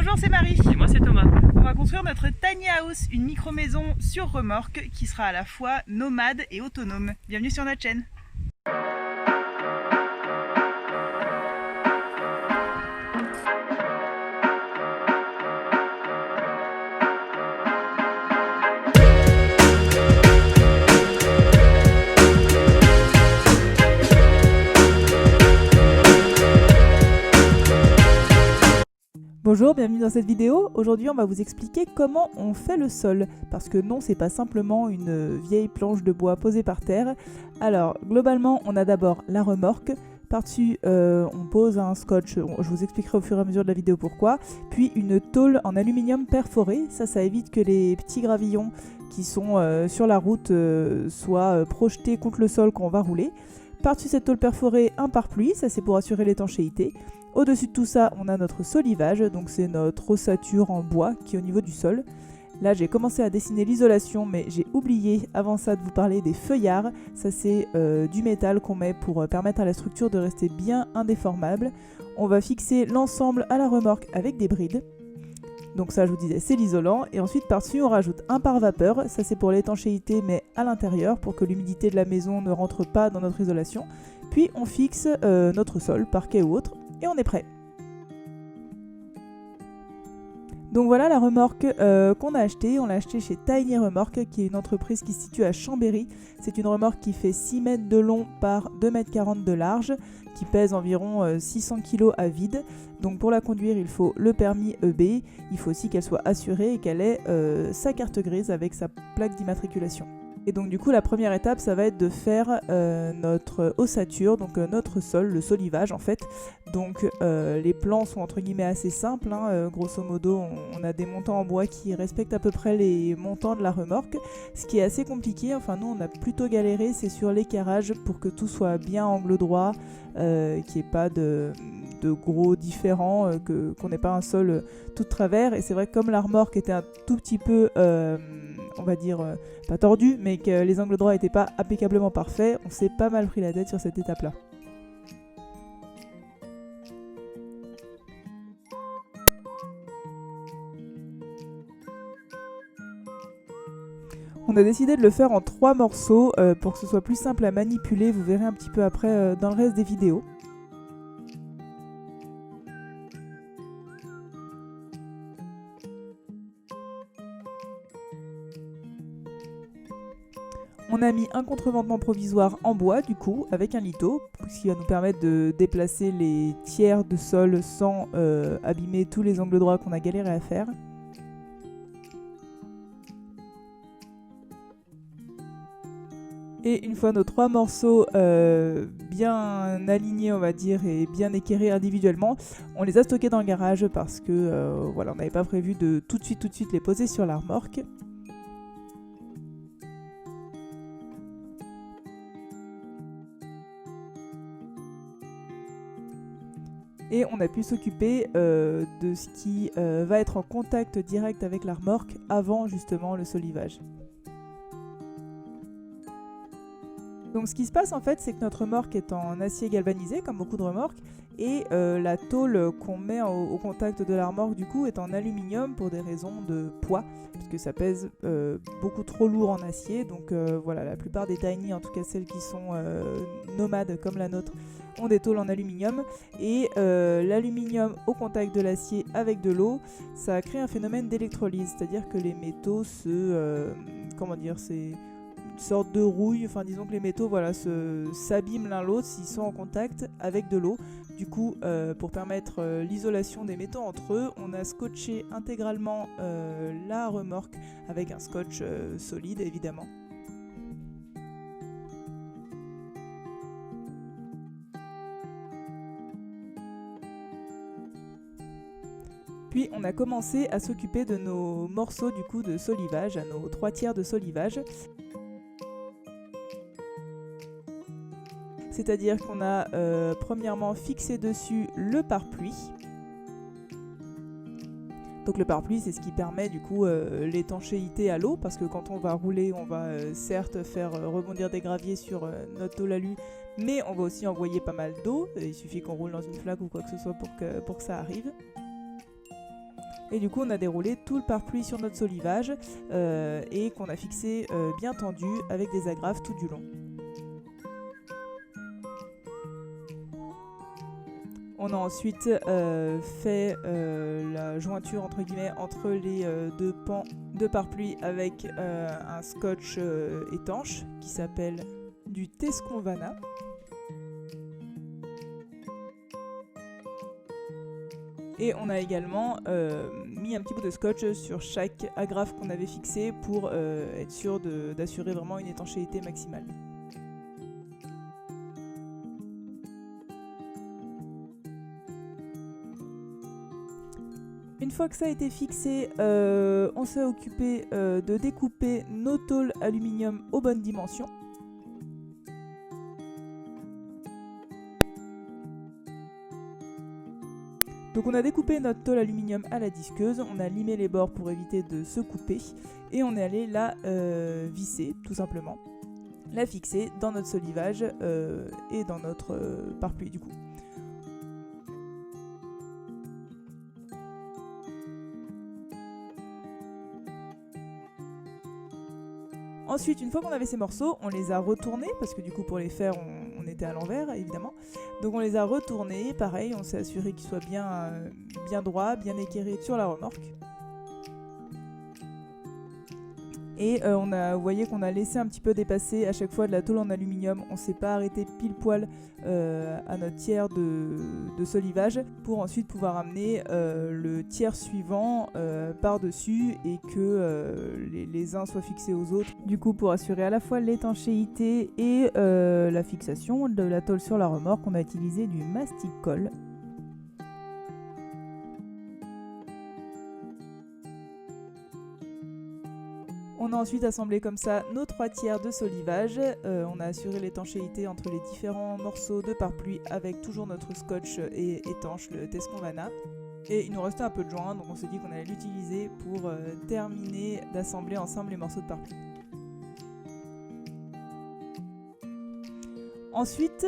Bonjour, c'est Marie. Et moi c'est Thomas. On va construire notre tiny house, une micro-maison sur remorque qui sera à la fois nomade et autonome. Bienvenue sur notre chaîne. Bonjour, bienvenue dans cette vidéo. Aujourd'hui, on va vous expliquer comment on fait le sol. Parce que non, c'est pas simplement une vieille planche de bois posée par terre. Alors, globalement, on a d'abord la remorque. Par-dessus, on pose un scotch. Je vous expliquerai au fur et à mesure de la vidéo pourquoi. Puis une tôle en aluminium perforé. Ça évite que les petits gravillons qui sont sur la route soient projetés contre le sol quand on va rouler. Par-dessus cette tôle perforée, un pare-pluie. Ça, c'est pour assurer l'étanchéité. Au-dessus de tout ça, on a notre solivage, donc c'est notre ossature en bois qui est au niveau du sol. Là, j'ai commencé à dessiner l'isolation, mais j'ai oublié avant ça de vous parler des feuillards. Ça, c'est du métal qu'on met pour permettre à la structure de rester bien indéformable. On va fixer l'ensemble à la remorque avec des brides. Donc ça, je vous disais, c'est l'isolant. Et ensuite, par-dessus, on rajoute un pare-vapeur. Ça, c'est pour l'étanchéité, mais à l'intérieur, pour que l'humidité de la maison ne rentre pas dans notre isolation. Puis, on fixe notre sol, parquet ou autre. Et on est prêt. Donc voilà la remorque qu'on a achetée. On l'a achetée chez Tiny Remorque, qui est une entreprise qui se situe à Chambéry. C'est une remorque qui fait 6 mètres de long par 2,40 m de large, qui pèse environ 600 kg à vide. Donc pour la conduire, il faut le permis EB. Il faut aussi qu'elle soit assurée et qu'elle ait sa carte grise avec sa plaque d'immatriculation. Et donc du coup la première étape ça va être de faire notre ossature, donc notre sol, le solivage en fait. Donc les plans sont entre guillemets assez simples, grosso modo on a des montants en bois qui respectent à peu près les montants de la remorque. Ce qui est assez compliqué, enfin nous on a plutôt galéré, c'est sur l'équarrage pour que tout soit bien angle droit, qu'il n'y ait pas de gros différents, qu'on n'ait pas un sol tout de travers. Et c'est vrai que comme la remorque était un tout petit peu on va dire pas tordu, mais que les angles droits n'étaient pas impeccablement parfaits, on s'est pas mal pris la tête sur cette étape-là. On a décidé de le faire en 3 morceaux pour que ce soit plus simple à manipuler, vous verrez un petit peu après dans le reste des vidéos. On a mis un contreventement provisoire en bois du coup avec un lito, ce qui va nous permettre de déplacer les tiers de sol sans abîmer tous les angles droits qu'on a galéré à faire. Et une fois nos 3 morceaux bien alignés on va dire et bien équerrés individuellement, on les a stockés dans le garage parce que voilà, on n'avait pas prévu de tout de suite les poser sur la remorque. Et on a pu s'occuper de ce qui va être en contact direct avec la remorque avant justement le solivage. Donc ce qui se passe en fait, c'est que notre remorque est en acier galvanisé comme beaucoup de remorques et la tôle qu'on met au contact de la remorque du coup est en aluminium pour des raisons de poids, parce que ça pèse beaucoup trop lourd en acier. Donc voilà, la plupart des tiny, en tout cas celles qui sont nomades comme la nôtre, ont des tôles en aluminium. Et l'aluminium au contact de l'acier avec de l'eau, ça crée un phénomène d'électrolyse, c'est-à-dire que les métaux c'est une sorte de rouille, enfin disons que les métaux s'abîment l'un l'autre s'ils sont en contact avec de l'eau. Du coup, pour permettre l'isolation des métaux entre eux, on a scotché intégralement la remorque avec un scotch solide évidemment. Puis on a commencé à s'occuper de nos morceaux du coup de solivage, à nos 3/4 de solivage. C'est-à-dire qu'on a premièrement fixé dessus le pare-pluie. Donc le pare-pluie, c'est ce qui permet du coup l'étanchéité à l'eau, parce que quand on va rouler, on va certes faire rebondir des graviers sur notre tôle alu, mais on va aussi envoyer pas mal d'eau. Il suffit qu'on roule dans une flaque ou quoi que ce soit pour que ça arrive. Et du coup on a déroulé tout le pare-pluie sur notre solivage et qu'on a fixé bien tendu avec des agrafes tout du long. On a ensuite fait la jointure entre guillemets entre les deux pans de pare-pluie avec un scotch étanche qui s'appelle du Tesconvana. Et on a également mis un petit bout de scotch sur chaque agrafe qu'on avait fixée pour être sûr d'assurer vraiment une étanchéité maximale. Une fois que ça a été fixé, on s'est occupé de découper nos tôles aluminium aux bonnes dimensions. Donc on a découpé notre tôle aluminium à la disqueuse, on a limé les bords pour éviter de se couper et on est allé la visser tout simplement, la fixer dans notre solivage et dans notre pare-pluie du coup. Ensuite, une fois qu'on avait ces morceaux, on les a retournés, parce que du coup pour les faire on était à l'envers évidemment. Donc on les a retournés, pareil, on s'est assuré qu'ils soient bien droits, bien équerrés sur la remorque. Et vous voyez qu'on a laissé un petit peu dépasser à chaque fois de la tôle en aluminium. On ne s'est pas arrêté pile poil à notre tiers de solivage pour ensuite pouvoir amener le tiers suivant par-dessus et que les uns soient fixés aux autres. Du coup, pour assurer à la fois l'étanchéité et la fixation de la tôle sur la remorque, on a utilisé du mastic colle. On a ensuite assemblé comme ça nos 3 tiers de solivage. On a assuré l'étanchéité entre les différents morceaux de pare-pluie avec toujours notre scotch étanche, le Tesconvana. Et il nous restait un peu de joint, donc on s'est dit qu'on allait l'utiliser pour terminer d'assembler ensemble les morceaux de pare-pluie. Ensuite,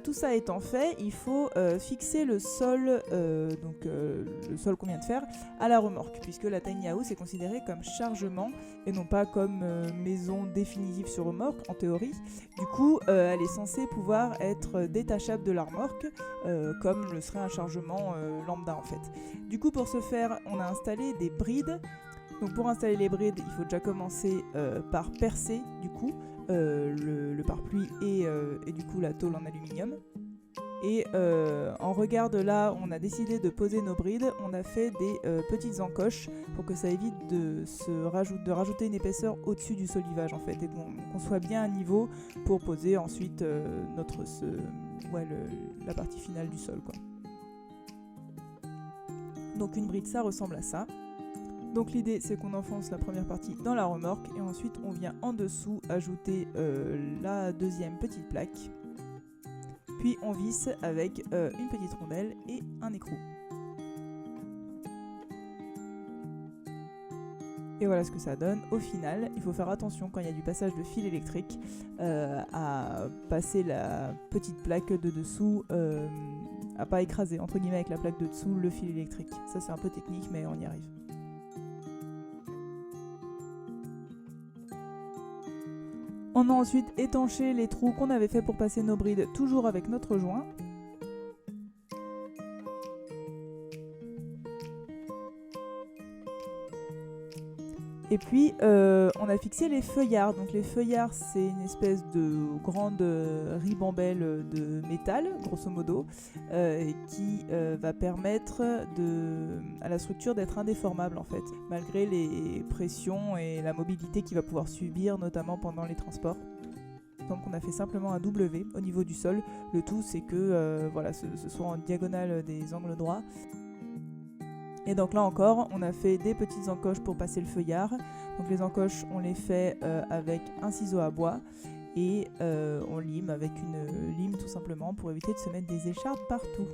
tout ça étant fait, il faut fixer le sol, le sol qu'on vient de faire, à la remorque, puisque la tiny house est considérée comme chargement et non pas comme maison définitive sur remorque, en théorie. Du coup, elle est censée pouvoir être détachable de la remorque, comme le serait un chargement lambda en fait. Du coup, pour ce faire, on a installé des brides. Donc pour installer les brides, il faut déjà commencer par percer du coup le pare-pluie et du coup la tôle en aluminium. Et en regard de là, on a décidé de poser nos brides. On a fait des petites encoches pour que ça évite de rajouter une épaisseur au-dessus du solivage en fait, et qu'on soit bien à niveau pour poser ensuite la partie finale du sol, quoi. Donc une bride, ça ressemble à ça. Donc l'idée c'est qu'on enfonce la première partie dans la remorque et ensuite on vient en dessous ajouter la deuxième petite plaque. Puis on visse avec une petite rondelle et un écrou. Et voilà ce que ça donne. Au final, il faut faire attention quand il y a du passage de fil électrique à passer la petite plaque de dessous, à pas écraser entre guillemets avec la plaque de dessous le fil électrique. Ça c'est un peu technique mais on y arrive. On a ensuite étanché les trous qu'on avait fait pour passer nos brides, toujours avec notre joint. Et puis on a fixé les feuillards. Donc les feuillards, c'est une espèce de grande ribambelle de métal, grosso modo, qui va permettre à la structure d'être indéformable en fait, malgré les pressions et la mobilité qu'il va pouvoir subir, notamment pendant les transports. Donc on a fait simplement un W au niveau du sol. Le tout c'est que ce soit en diagonale des angles droits. Et donc là encore, on a fait des petites encoches pour passer le feuillard. Donc les encoches, on les fait avec un ciseau à bois et on lime avec une lime tout simplement pour éviter de se mettre des écharpes partout.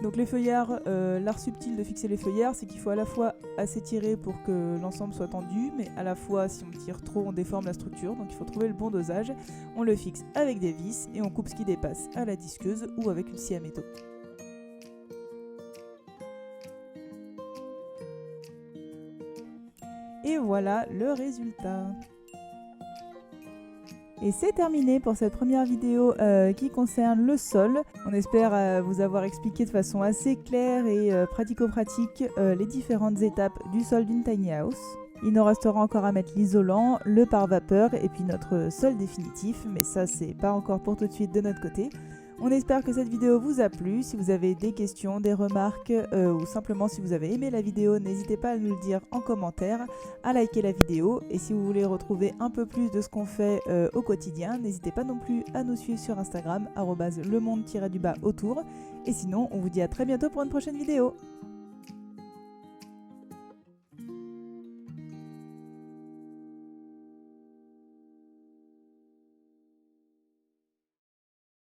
Donc les feuillards, l'art subtil de fixer les feuillards, c'est qu'il faut à la fois assez tirer pour que l'ensemble soit tendu, mais à la fois si on tire trop, on déforme la structure, donc il faut trouver le bon dosage. On le fixe avec des vis et on coupe ce qui dépasse à la disqueuse ou avec une scie à métaux. Et voilà le résultat. Et c'est terminé pour cette première vidéo qui concerne le sol. On espère vous avoir expliqué de façon assez claire et pratico-pratique les différentes étapes du sol d'une tiny house. Il nous restera encore à mettre l'isolant, le pare-vapeur et puis notre sol définitif, mais ça c'est pas encore pour tout de suite de notre côté. On espère que cette vidéo vous a plu. Si vous avez des questions, des remarques ou simplement si vous avez aimé la vidéo, n'hésitez pas à nous le dire en commentaire, à liker la vidéo. Et si vous voulez retrouver un peu plus de ce qu'on fait au quotidien, n'hésitez pas non plus à nous suivre sur Instagram, @lemonde-autour. Et sinon, on vous dit à très bientôt pour une prochaine vidéo.